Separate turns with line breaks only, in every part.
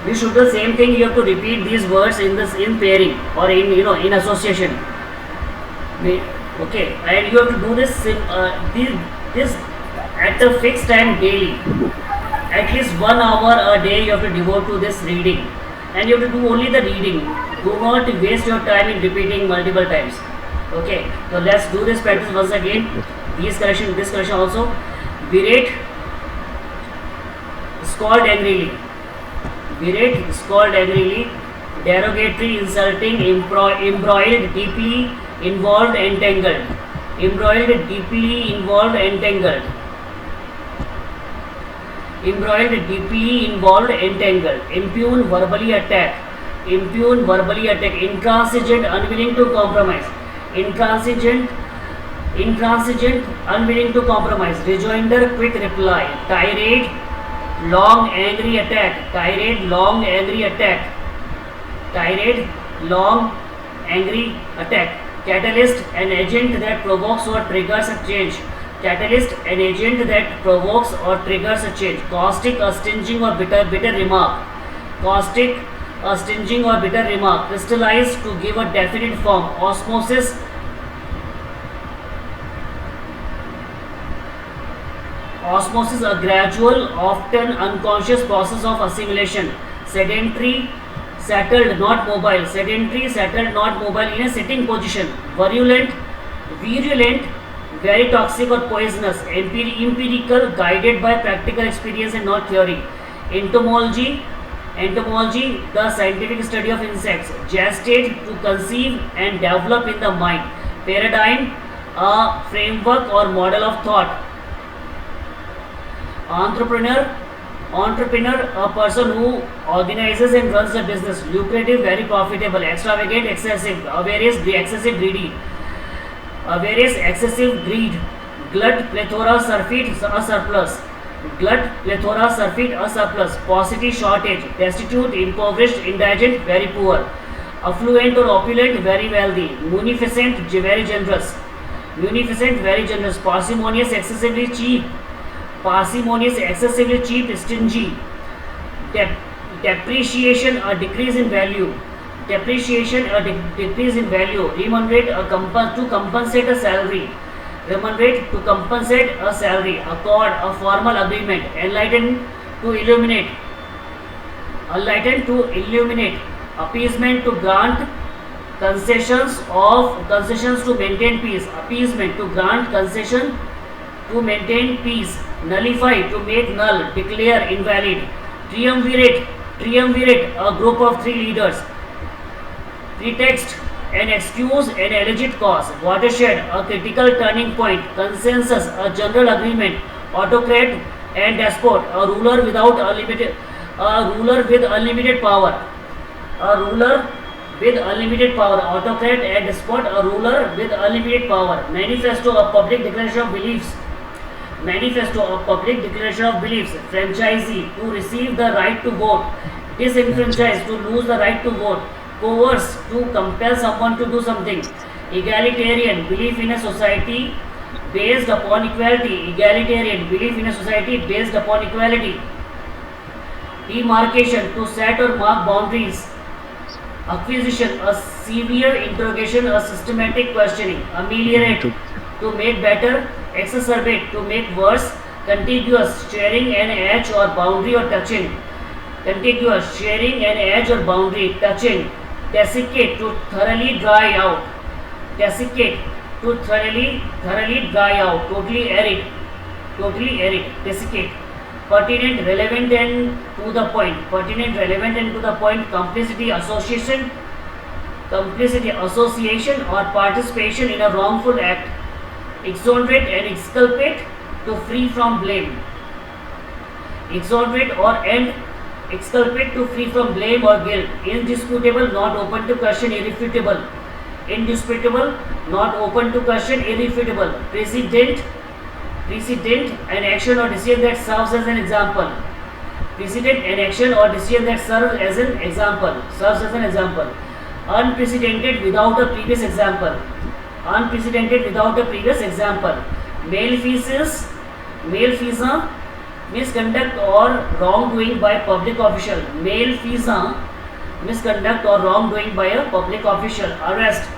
we should do the same thing. You have to repeat these words in pairing or in association. Okay, and you have to do this at a fixed time daily. At least 1 hour a day you have to devote to this reading, and you have to do only the reading. Do not waste your time in repeating multiple times. Okay, so let's do this practice once again. This correction also. Berate, scold angrily. Berate, scold angrily. Derogatory, insulting, embroiled, deeply involved, entangled. Embroiled, deeply involved, entangled. Embroiled, deeply involved, entangled. Impugn, verbally attack. Impugn, verbally attack. Intransigent, unwilling to compromise. Intransigent, unwilling to compromise. Rejoinder, quick reply. Tirade, long, angry attack. Tirade, long, angry attack. Tirade, long, angry attack. Catalyst, an agent that provokes or triggers a change. Catalyst, an agent that provokes or triggers a change. Caustic, a stinging or bitter remark. Caustic, a stinging or bitter remark. Crystallize, to give a definite form. Osmosis, a gradual, often unconscious process of assimilation. Sedentary, settled, not mobile. Sedentary, settled, not mobile in a sitting position. Virulent, very toxic or poisonous. Empirical, guided by practical experience and not theory. Entomology, the scientific study of insects. Gestate, to conceive and develop in the mind. Paradigm, a framework or model of thought. Entrepreneur, a person who organizes and runs a business. Lucrative, very profitable. Extravagant, excessive. Avarice, excessive greedy. Avarice, excessive greed. Glut, plethora, surfeit, a surplus. Glut, plethora, surfeit, a surplus. Paucity, shortage. Destitute, impoverished, indigent, very poor. Affluent or opulent, very wealthy. Munificent, very generous. Munificent, very generous. Parsimonious, excessively cheap. Parsimonious, excessively cheap, stingy. Depreciation, a decrease in value. Depreciation, a decrease in value. Remunerate, to compensate a salary. Remunerate, to compensate a salary. Accord, a formal agreement. Enlighten, to illuminate. Enlighten, to illuminate. Appeasement, to grant concessions to maintain peace. Appeasement, to grant concession to maintain peace. Nullify, to make null, declare invalid. Triumvirate, a group of 3 leaders. Pretext, an excuse, an alleged cause. Watershed, a critical turning point. Consensus, a general agreement. Autocrat and despot, a ruler with unlimited power. Autocrat and despot, a ruler with unlimited power. Manifesto, a public declaration of beliefs. Franchisee, to receive the right to vote. Disenfranchised, to lose the right to vote. Coerce, to compel someone to do something. Egalitarian, belief in a society based upon equality. Demarcation, to set or mark boundaries. Acquisition, a severe interrogation, a systematic questioning. Ameliorate, to make better. Exacerbate, to make worse. Contiguous, sharing an edge or boundary or touching. Desiccate, to thoroughly dry out. Totally arid. Desiccate. Pertinent, relevant and to the point. Complicity, association or participation in a wrongful act. Exonerate and exculpate, to free from blame. Exonerate and exculpate, to free from blame or guilt. Indisputable, not open to question, irrefutable. Precedent, an action or decision that serves as an example. Unprecedented, without a previous example. Malfeasance, Misconduct or wrongdoing by public official, malfeasance, misconduct or wrongdoing by a public official, arrest,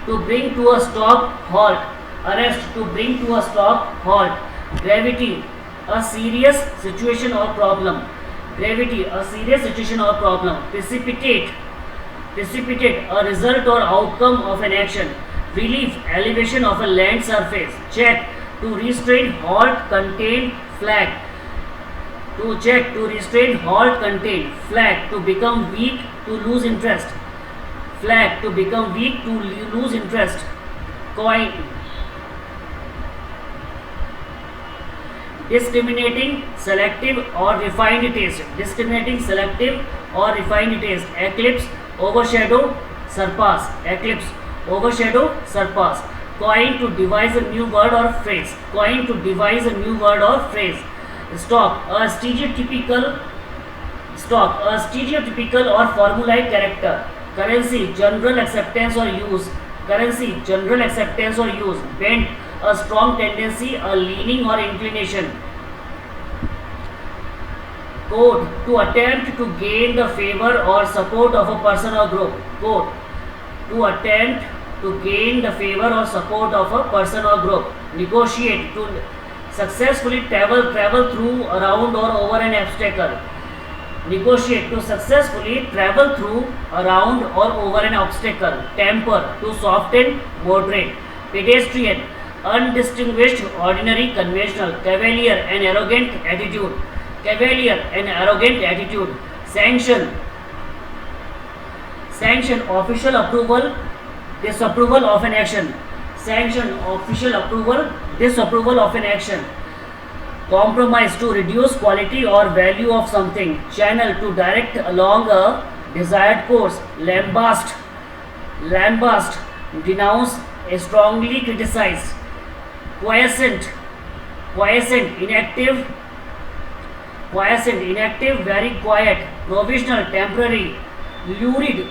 to bring to a stop, halt, arrest, to bring to a stop, halt, gravity, a serious situation or problem, gravity, a serious situation or problem, precipitate, precipitate, a result or outcome of an action, relief, elevation of a land surface, check, to restrain, halt, contain, flag, to check, to restrain, halt, contain, flag, to become weak, to lose interest, flag, to become weak, to lose interest, coin, discriminating, selective or refined taste, discriminating, selective or refined taste, eclipse, overshadow, surpass, eclipse, overshadow, surpass, coin, to devise a new word or phrase, coin, to devise a new word or phrase, stock, a stereotypical, stock, a stereotypical or formulaic character, currency, general acceptance or use, currency, general acceptance or use, bent, a strong tendency, a leaning or inclination, code, to attempt to gain the favor or support of a person or group, code, to attempt to gain the favor or support of a person or group, negotiate, to successfully travel through, around or over an obstacle, negotiate, to successfully travel through, around or over an obstacle, temper, to soften, moderate, pedestrian, undistinguished, ordinary, conventional, cavalier, an arrogant attitude, cavalier, an arrogant attitude, sanction, sanction, official approval, disapproval of an action, sanction, official approval, disapproval of an action, compromise, to reduce quality or value of something, channel, to direct along a desired course, lambast, lambast, denounce, strongly criticize, quiescent, quiescent, inactive, quiescent, inactive, very quiet, provisional, temporary, lurid,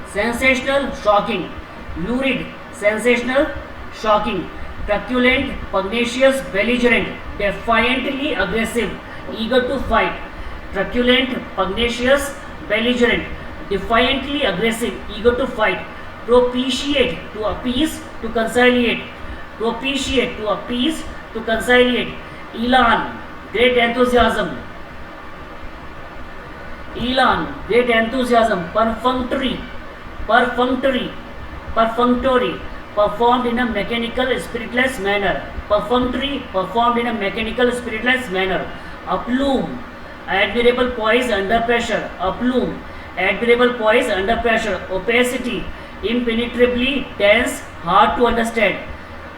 sensational, shocking, lurid, sensational, shocking, truculent, pugnacious, belligerent, defiantly aggressive, eager to fight, truculent, pugnacious, belligerent, defiantly aggressive, eager to fight, propitiate, to appease, to conciliate, propitiate, to appease, to conciliate, elan, great enthusiasm, elan, great enthusiasm, perfunctory, perfunctory, perfunctory, performed in a mechanical, spiritless manner, perfunctory, performed in a mechanical, spiritless manner, aplume, admirable poise under pressure, aplume, admirable poise under pressure, opacity, impenetrably dense, hard to understand,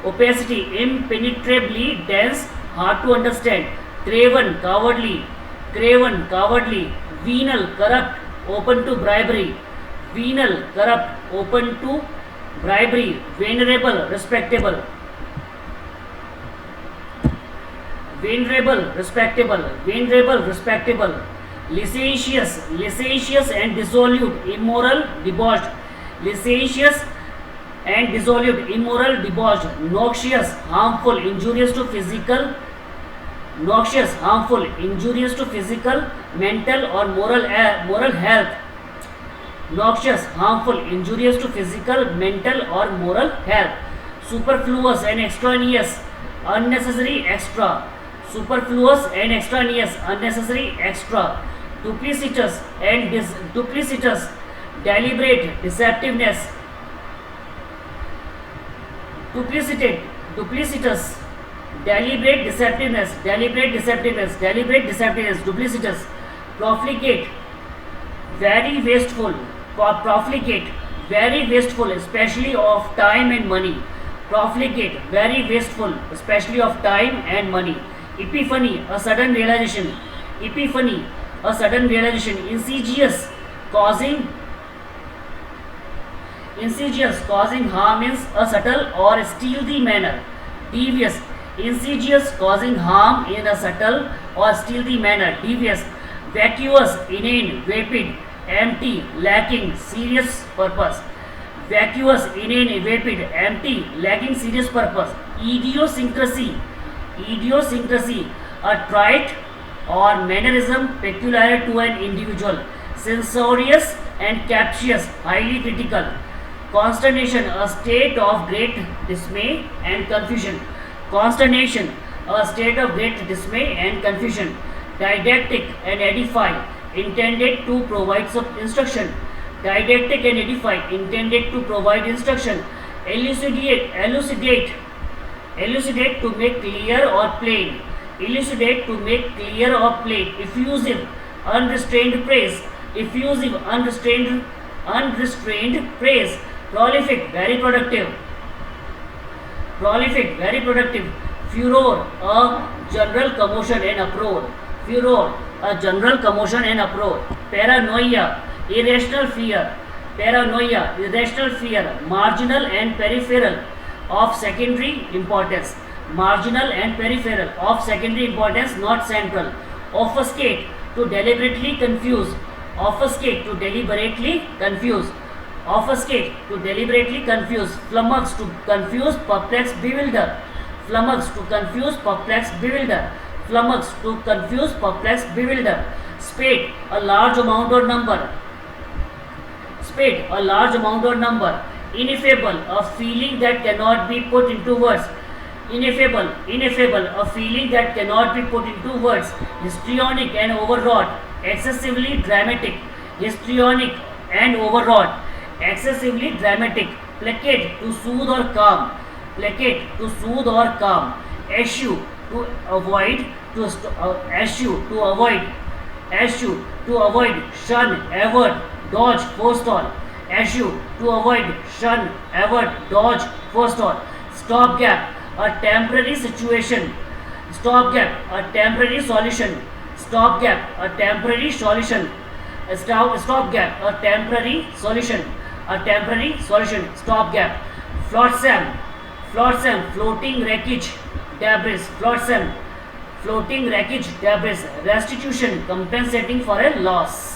opacity, impenetrably dense, hard to understand, craven, cowardly, craven, cowardly, venal, corrupt, open to bribery, venal, corrupt, open to bribery, venerable, respectable, venerable, respectable, venerable, respectable, licentious, licentious and dissolute, immoral, debauched, licentious and dissolute, immoral, debauched, noxious, harmful, injurious to physical, noxious, harmful, injurious to physical, mental or moral health, noxious, harmful, injurious to physical, mental or moral health, superfluous and extraneous, unnecessary, extra, superfluous and extraneous, unnecessary, extra, duplicitous and duplicitous, deliberate, deceptiveness, duplicitate, duplicitous, deliberate deceptiveness, deliberate deceptiveness, deliberate deceptiveness, duplicitous, profligate, very wasteful, profligate, very wasteful, especially of time and money, profligate, very wasteful, especially of time and money, epiphany, a sudden realization, epiphany, a sudden realization, insidious, causing, insidious, causing harm in a subtle or stealthy manner, devious, insidious, causing harm in a subtle or stealthy manner, devious, vacuous, inane, vapid, empty, lacking, serious purpose, vacuous, inane, vapid, empty, lacking serious purpose, idiosyncrasy, idiosyncrasy, a trait or mannerism peculiar to an individual, censorious and captious, highly critical. Consternation, a state of great dismay and confusion. Consternation, a state of great dismay and confusion. Didactic and edify, intended to provide some instruction. Didactic and edify, intended to provide instruction. Elucidate, elucidate to make clear or plain. Elucidate to make clear or plain. Effusive, unrestrained praise. Effusive, unrestrained praise. Prolific, very productive. Prolific, very productive. Furor, a general commotion and uproar. Furor, a general commotion and uproar. Paranoia, irrational fear. Paranoia, irrational fear. Marginal and peripheral, of secondary importance. Marginal and peripheral, of secondary importance, not central. Offuscate, to deliberately confuse. Offuscate, to deliberately confuse. Offuscate, to deliberately confuse. Flummox, to confuse, perplex, bewilder. Flummox, to confuse, perplex, bewilder. Flummox, to confuse, perplex, bewilder. Spate, a large amount or number. Spate, a large amount or number. Ineffable, a feeling that cannot be put into words. Ineffable, ineffable, a feeling that cannot be put into words. Histrionic and overwrought, excessively dramatic. Histrionic and overwrought, excessively dramatic. Placate, to soothe or calm. Placate, to soothe or calm. Eschew, to avoid, eschew, to avoid. Eschew, to avoid, shun, avert, dodge, forestall. Eschew, to avoid, shun, avert, dodge, forestall. Stopgap, a temporary situation. Stopgap, a temporary solution. Stopgap, a temporary solution. Stopgap, a temporary solution. A temporary solution. Stopgap. Flotsam, flotsam, floating wreckage, debris. Flotsam, floating wreckage, debris. Restitution, compensating for a loss.